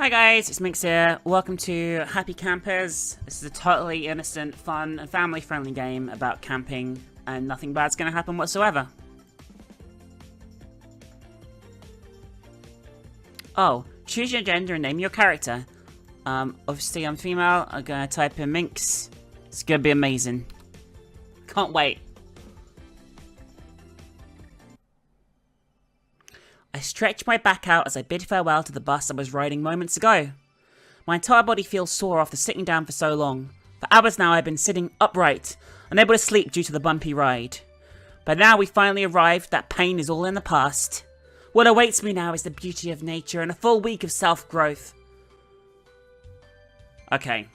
Hi guys, it's Minx here. Welcome to Happy Campers. This is a totally innocent, fun, and family-friendly game about camping, and nothing bad's gonna happen whatsoever. Oh, choose your gender and name your character. Obviously I'm female. I'm gonna type in Minx. It's gonna be amazing. Can't wait. I stretch my back out as I bid farewell to the bus I was riding moments ago. My entire body feels sore after sitting down for so long. For hours now I've been sitting upright, unable to sleep due to the bumpy ride. But now we finally arrived, that pain is all in the past. What awaits me now is the beauty of nature and a full week of self-growth. Okay.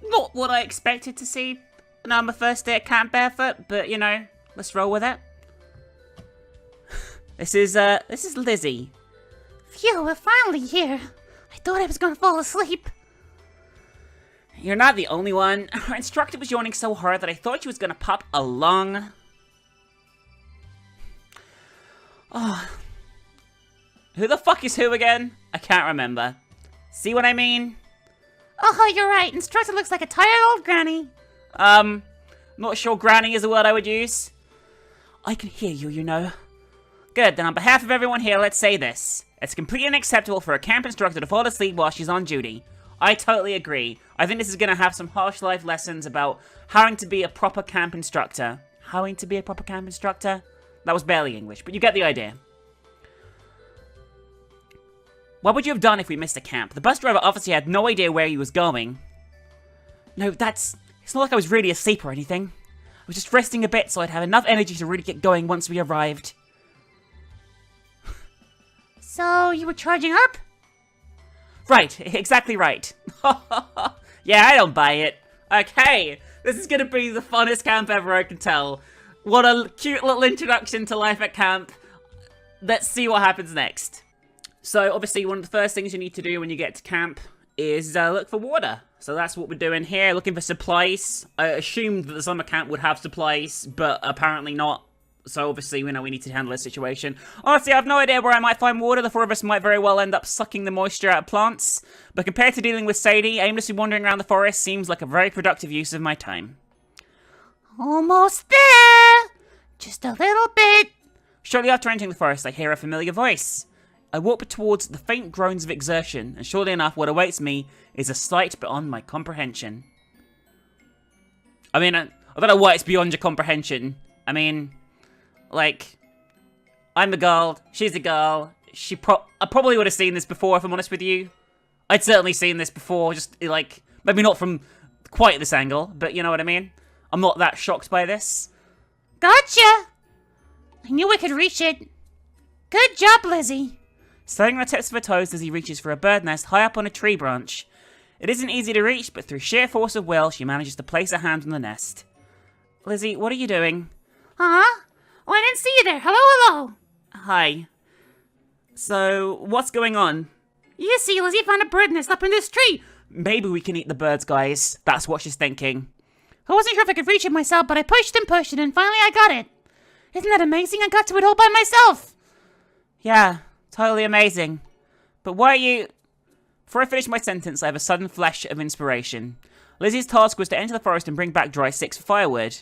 Not what I expected to see. No, my first day at camp barefoot, but you know, let's roll with it. This is Lizzie. Phew, we're finally here. I thought I was gonna fall asleep. You're not the only one. Our instructor was yawning so hard that I thought she was gonna pop a lung. Oh. Who the fuck is who again? I can't remember. See what I mean? Oh, you're right. Instructor looks like a tired old granny. Not sure granny is the word I would use. I can hear you, you know. Good, then on behalf of everyone here, let's say this. It's completely unacceptable for a camp instructor to fall asleep while she's on duty. I totally agree. I think this is going to have some harsh life lessons about having to be a proper camp instructor. Having to be a proper camp instructor? That was barely English, but you get the idea. What would you have done if we missed a camp? The bus driver obviously had no idea where he was going. No, it's not like I was really asleep or anything. I was just resting a bit so I'd have enough energy to really get going once we arrived. So, you were charging up? Right, exactly right. Yeah, I don't buy it. Okay, this is gonna be the funnest camp ever, I can tell. What a cute little introduction to life at camp. Let's see what happens next. So, obviously, one of the first things you need to do when you get to camp is look for water. So that's what we're doing here, looking for supplies. I assumed that the summer camp would have supplies, but apparently not. So obviously, you know, we need to handle this situation. Honestly, I have no idea where I might find water. The four of us might very well end up sucking the moisture out of plants. But compared to dealing with Sadie, aimlessly wandering around the forest seems like a very productive use of my time. Almost there! Just a little bit. Shortly after entering the forest, I hear a familiar voice. I walk towards the faint groans of exertion, and surely enough, what awaits me is a sight beyond my comprehension. I mean, I don't know why it's beyond your comprehension. I mean, like, I'm a girl, she's a girl, I probably would have seen this before, if I'm honest with you. I'd certainly seen this before, just, like, maybe not from quite this angle, but you know what I mean? I'm not that shocked by this. Gotcha! I knew I could reach it. Good job, Lizzie. Standing on the tips of her toes as he reaches for a bird nest high up on a tree branch. It isn't easy to reach, but through sheer force of will, she manages to place her hand on the nest. Lizzie, what are you doing? Huh? Oh, I didn't see you there. Hello. Hi. So, what's going on? You see, Lizzie found a bird nest up in this tree. Maybe we can eat the birds, guys. That's what she's thinking. I wasn't sure if I could reach it myself, but I pushed and finally I got it. Isn't that amazing? I got to it all by myself. Yeah. Totally amazing. But why are you... Before I finish my sentence, I have a sudden flash of inspiration. Lizzie's task was to enter the forest and bring back dry sticks for firewood.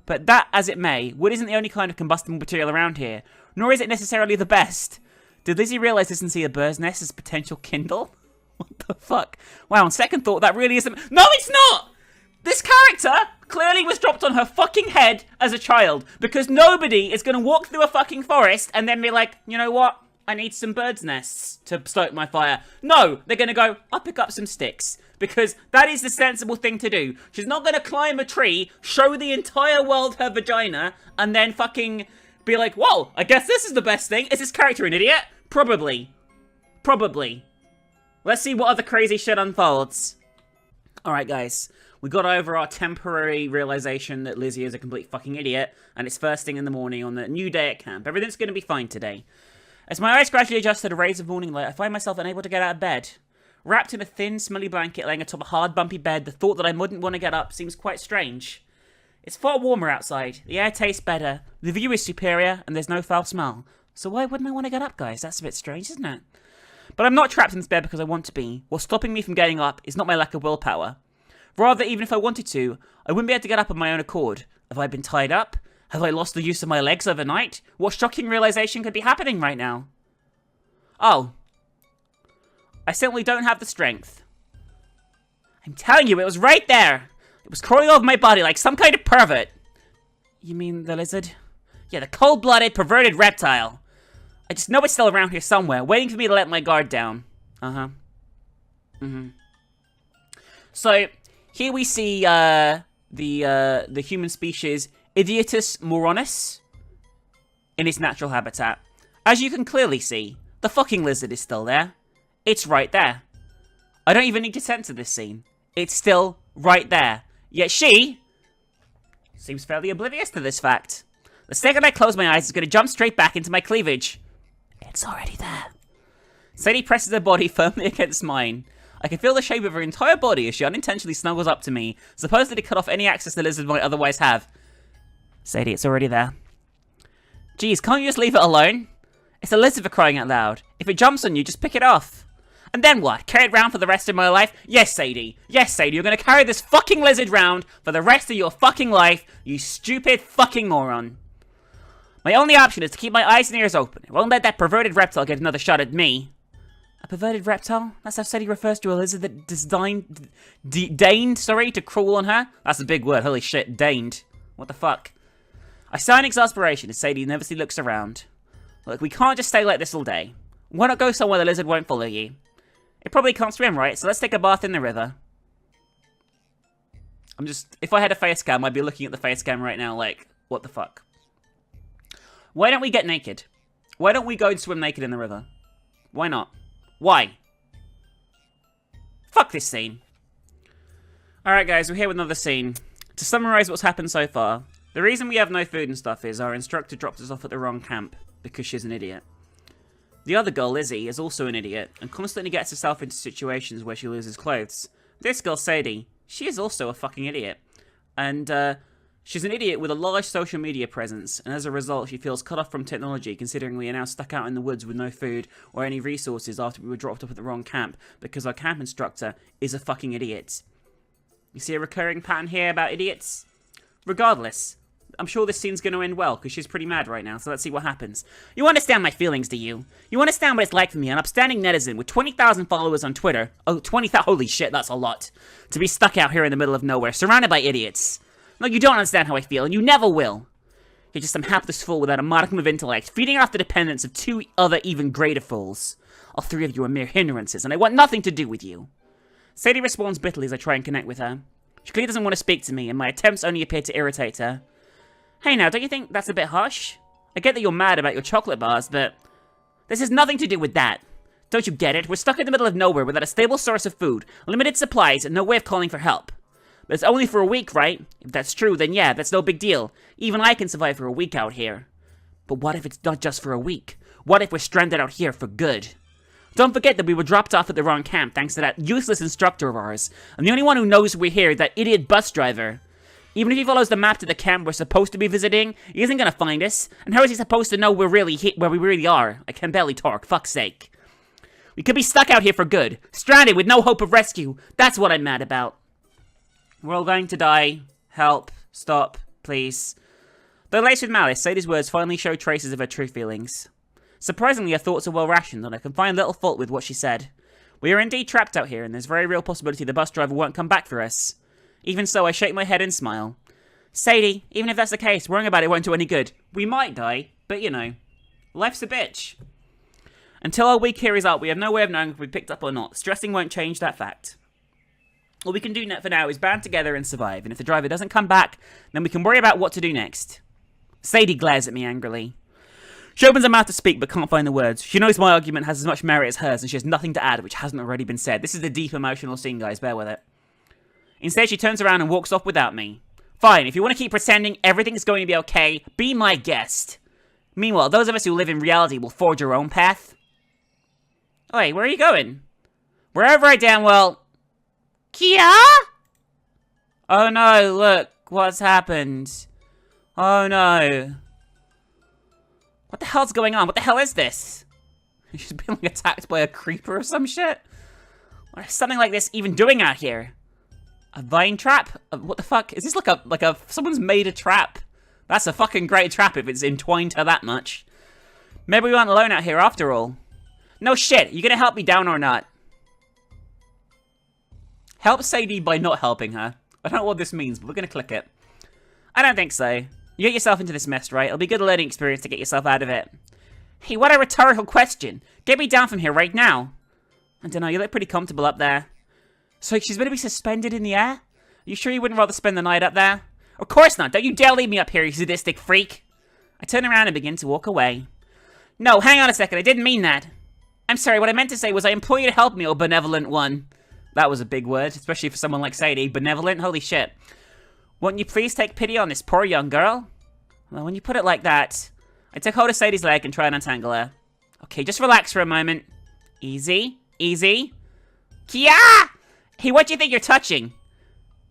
But that as it may, wood isn't the only kind of combustible material around here, nor is it necessarily the best. Did Lizzie realise this and see a bird's nest as potential kindle? What the fuck? Wow, on second thought, that really isn't... No, it's not! This character clearly was dropped on her fucking head as a child, because nobody is going to walk through a fucking forest and then be like, you know what? I need some bird's nests to stoke my fire. No, they're going to go, I'll pick up some sticks. Because that is the sensible thing to do. She's not going to climb a tree, show the entire world her vagina, and then fucking be like, whoa, I guess this is the best thing. Is this character an idiot? Probably. Probably. Let's see what other crazy shit unfolds. Alright, guys. We got over our temporary realization that Lizzie is a complete fucking idiot, and it's first thing in the morning on the new day at camp. Everything's going to be fine today. As my eyes gradually adjust to the rays of morning light, I find myself unable to get out of bed. Wrapped in a thin, smelly blanket laying atop a hard, bumpy bed, the thought that I wouldn't want to get up seems quite strange. It's far warmer outside, the air tastes better, the view is superior, and there's no foul smell. So why wouldn't I want to get up, guys? That's a bit strange, isn't it? But I'm not trapped in this bed because I want to be. What's stopping me from getting up is not my lack of willpower. Rather, even if I wanted to, I wouldn't be able to get up on my own accord. Have I been tied up? Have I lost the use of my legs overnight? What shocking realization could be happening right now? Oh. I simply don't have the strength. I'm telling you, it was right there. It was crawling over my body like some kind of pervert. You mean the lizard? Yeah, the cold-blooded, perverted reptile. I just know it's still around here somewhere, waiting for me to let my guard down. Uh-huh. So, here we see the human species Idiotus moronus in its natural habitat. As you can clearly see, the fucking lizard is still there. It's right there. I don't even need to censor this scene. It's still right there. Yet she seems fairly oblivious to this fact. The second I close my eyes, it's going to jump straight back into my cleavage. It's already there. Sadie presses her body firmly against mine. I can feel the shape of her entire body as she unintentionally snuggles up to me, supposedly to cut off any access the lizard might otherwise have. Sadie, it's already there. Geez, can't you just leave it alone? It's a lizard for crying out loud. If it jumps on you, just pick it off. And then what? Carry it round for the rest of my life? Yes, Sadie. Yes, Sadie, you're gonna carry this fucking lizard round for the rest of your fucking life, you stupid fucking moron. My only option is to keep my eyes and ears open. I won't let that perverted reptile get another shot at me. A perverted reptile? That's how Sadie refers to a lizard that deigned to crawl on her? That's a big word, holy shit, deigned. What the fuck? I sigh in exasperation as Sadie nervously looks around. Look, we can't just stay like this all day. Why not go somewhere the lizard won't follow you? It probably can't swim, right? So let's take a bath in the river. If I had a face cam, I'd be looking at the face cam right now like, what the fuck? Why don't we get naked? Why don't we go and swim naked in the river? Why not? Why? Fuck this scene. Alright guys, we're here with another scene. To summarize what's happened so far, the reason we have no food and stuff is our instructor dropped us off at the wrong camp because she's an idiot. The other girl, Lizzie, is also an idiot and constantly gets herself into situations where she loses clothes. This girl, Sadie, she is also a fucking idiot. And, she's an idiot with a large social media presence, and as a result, she feels cut off from technology, considering we are now stuck out in the woods with no food or any resources after we were dropped off at the wrong camp, because our camp instructor is a fucking idiot. You see a recurring pattern here about idiots? Regardless, I'm sure this scene's going to end well, because she's pretty mad right now, so let's see what happens. You understand my feelings, do you? You understand what it's like for me, an upstanding netizen with 20,000 followers on Twitter? Oh, 20,000, holy shit, that's a lot. To be stuck out here in the middle of nowhere, surrounded by idiots. No, you don't understand how I feel, and you never will. You're just some hapless fool without a modicum of intellect, feeding off the dependence of two other even greater fools. All three of you are mere hindrances, and I want nothing to do with you. Sadie responds bitterly as I try and connect with her. She clearly doesn't want to speak to me, and my attempts only appear to irritate her. Hey now, don't you think that's a bit harsh? I get that you're mad about your chocolate bars, but this has nothing to do with that. Don't you get it? We're stuck in the middle of nowhere without a stable source of food, limited supplies, and no way of calling for help. But it's only for a week, right? If that's true, then yeah, that's no big deal. Even I can survive for a week out here. But what if it's not just for a week? What if we're stranded out here for good? Don't forget that we were dropped off at the wrong camp thanks to that useless instructor of ours. And the only one who knows we're here is that idiot bus driver. Even if he follows the map to the camp we're supposed to be visiting, he isn't gonna find us. And how is he supposed to know where we really are? I can barely talk, fuck's sake. We could be stuck out here for good. Stranded with no hope of rescue. That's what I'm mad about. We're all going to die. Help. Stop. Please. Though laced with malice, Sadie's words finally show traces of her true feelings. Surprisingly, her thoughts are well rationed, and I can find little fault with what she said. We are indeed trapped out here, and there's very real possibility the bus driver won't come back for us. Even so, I shake my head and smile. Sadie, even if that's the case, worrying about it won't do any good. We might die, but you know, life's a bitch. Until our week here is up, we have no way of knowing if we picked up or not. Stressing won't change that fact. All we can do for now is band together and survive, and if the driver doesn't come back, then we can worry about what to do next. Sadie glares at me angrily. She opens her mouth to speak, but can't find the words. She knows my argument has as much merit as hers, and she has nothing to add which hasn't already been said. This is a deep emotional scene, guys, bear with it. Instead, she turns around and walks off without me. Fine, if you want to keep pretending everything's going to be okay, be my guest. Meanwhile, those of us who live in reality will forge our own path. Oi, where are you going? Wherever I damn well... Kia? Oh no, look, what's happened? Oh no. What the hell's going on? What the hell is this? She's being like attacked by a creeper or some shit? What is something like this even doing out here? A vine trap? What the fuck? Is this like a someone's made a trap? That's a fucking great trap if it's entwined her that much. Maybe we aren't alone out here after all. No shit, you gonna help me down or not? Help Sadie by not helping her. I don't know what this means, but we're gonna click it. I don't think so. You get yourself into this mess, right? It'll be a good learning experience to get yourself out of it. Hey, what a rhetorical question. Get me down from here right now. I don't know, you look pretty comfortable up there. So she's gonna be suspended in the air? You sure you wouldn't rather spend the night up there? Of course not. Don't you dare leave me up here, you sadistic freak. I turn around and begin to walk away. No, hang on a second. I didn't mean that. I'm sorry. What I meant to say was I implore you to help me, oh benevolent one. That was a big word, especially for someone like Sadie. Benevolent? Holy shit. Won't you please take pity on this poor young girl? Well, when you put it like that, I take hold of Sadie's leg and try and untangle her. Okay, just relax for a moment. Easy. Easy. Kia! Hey, what do you think you're touching?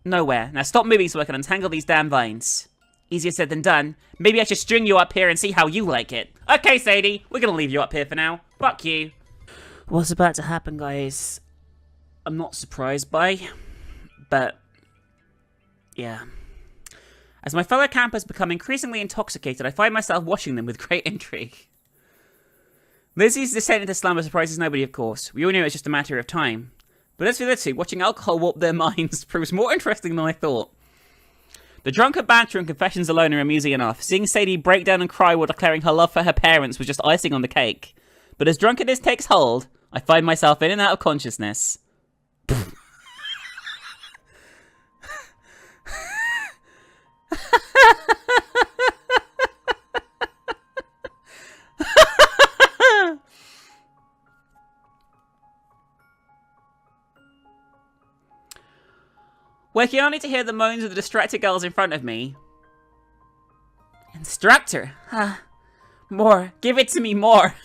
Nowhere. Now stop moving so I can untangle these damn vines. Easier said than done. Maybe I should string you up here and see how you like it. Okay, Sadie, we're gonna leave you up here for now. Fuck you. What's about to happen, guys? I'm not surprised by, but yeah. As my fellow campers become increasingly intoxicated, I find myself watching them with great intrigue. Lizzie's descent into slumber surprises nobody, of course. We all knew it was just a matter of time. But as for the two, watching alcohol warp their minds proves more interesting than I thought. The drunken banter and confessions alone are amusing enough. Seeing Sadie break down and cry while declaring her love for her parents was just icing on the cake. But as drunkenness takes hold, I find myself in and out of consciousness. Waking only to hear the moans of the distracted girls in front of me. Instructor? More. Give it to me more.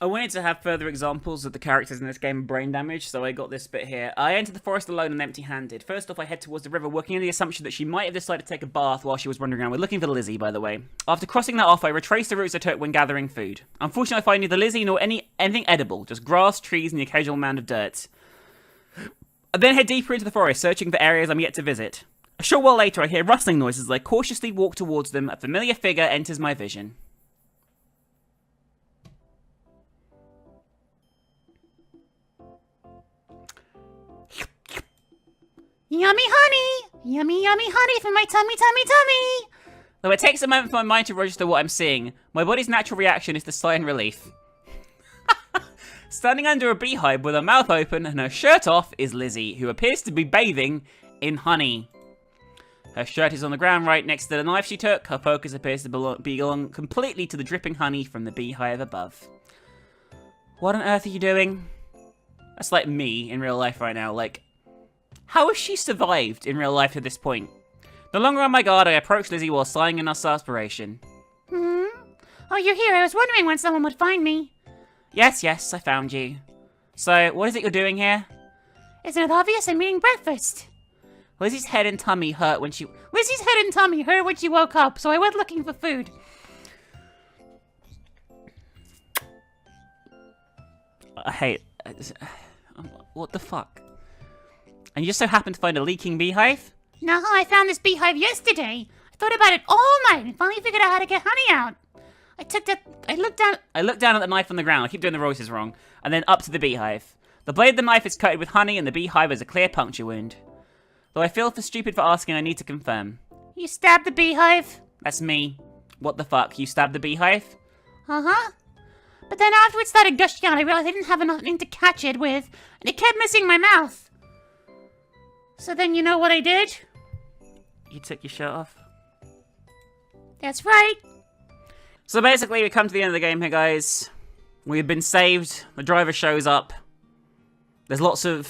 I wanted to have further examples of the characters in this game of brain damage, so I got this bit here. I entered the forest alone and empty-handed. First off, I head towards the river, working on the assumption that she might have decided to take a bath while she was wandering around. We're looking for Lizzie, by the way. After crossing that off, I retraced the routes I took when gathering food. Unfortunately, I find neither Lizzie nor anything edible, just grass, trees, and the occasional mound of dirt. I then head deeper into the forest, searching for areas I'm yet to visit. A short while later, I hear rustling noises as I cautiously walk towards them. A familiar figure enters my vision. Yummy honey! Yummy, yummy honey for my tummy, tummy, tummy! Though it takes a moment for my mind to register what I'm seeing, my body's natural reaction is to sigh in relief. Standing under a beehive with her mouth open and her shirt off is Lizzie, who appears to be bathing in honey. Her shirt is on the ground right next to the knife she took. Her focus appears to belong completely to the dripping honey from the beehive above. What on earth are you doing? That's like me in real life right now, like... How has she survived in real life to this point? No longer on my guard, I approach Lizzie while sighing in aspiration. Oh, you're here. I was wondering when someone would find me. Yes, I found you. So, what is it you're doing here? Isn't it obvious? I'm eating breakfast. Lizzie's head and tummy hurt when she woke up, so I went looking for food. I hate... What the fuck? And you just so happened to find a leaking beehive? No, I found this beehive yesterday. I thought about it all night and finally figured out how to get honey out. I looked down at the knife on the ground. I keep doing the voices wrong. And then up to the beehive. The blade of the knife is coated with honey and the beehive has a clear puncture wound. Though I feel stupid for asking, I need to confirm. You stabbed the beehive? That's me. What the fuck? You stabbed the beehive? Uh-huh. But then after it started gushing out, I realized I didn't have enough to catch it with, and it kept missing my mouth. So then you know what I did? You took your shirt off? That's right. So basically, we come to the end of the game here, guys. We've been saved. The driver shows up. There's lots of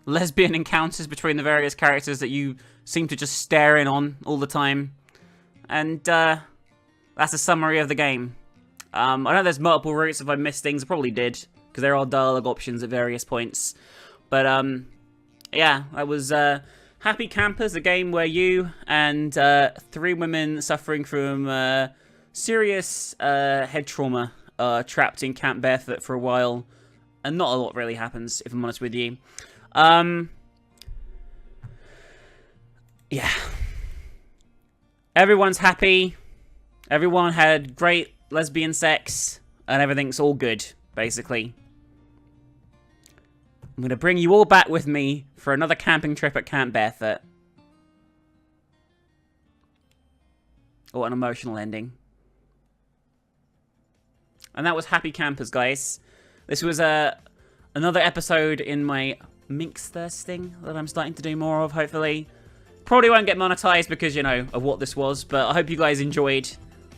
lesbian encounters between the various characters that you seem to just stare in on all the time. And that's a summary of the game. I know there's multiple routes. If I missed things, I probably did, because there are dialogue options at various points. But, yeah, that was Happy Campers, a game where you and 3 women suffering from serious head trauma are trapped in Camp Barefoot for a while, and not a lot really happens, if I'm honest with you. Yeah. Everyone's happy. Everyone had great lesbian sex, and everything's all good, basically. I'm going to bring you all back with me for another camping trip at Camp Barefoot. What an emotional ending. And that was Happy Campers, guys. This was another episode in my Minx Thirst thing that I'm starting to do more of, hopefully. Probably won't get monetized because, you know, of what this was, but I hope you guys enjoyed.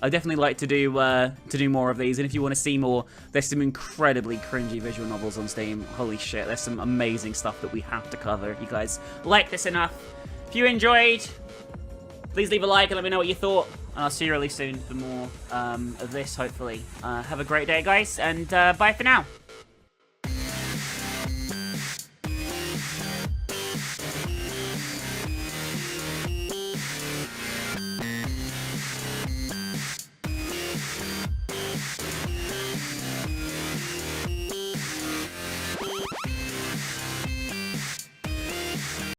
I definitely like to do more of these, and if you want to see more, there's some incredibly cringy visual novels on Steam. Holy shit, there's some amazing stuff that we have to cover. If you guys like this enough, if you enjoyed, please leave a like and let me know what you thought, and I'll see you really soon for more of this, hopefully. Have a great day, guys, and bye for now.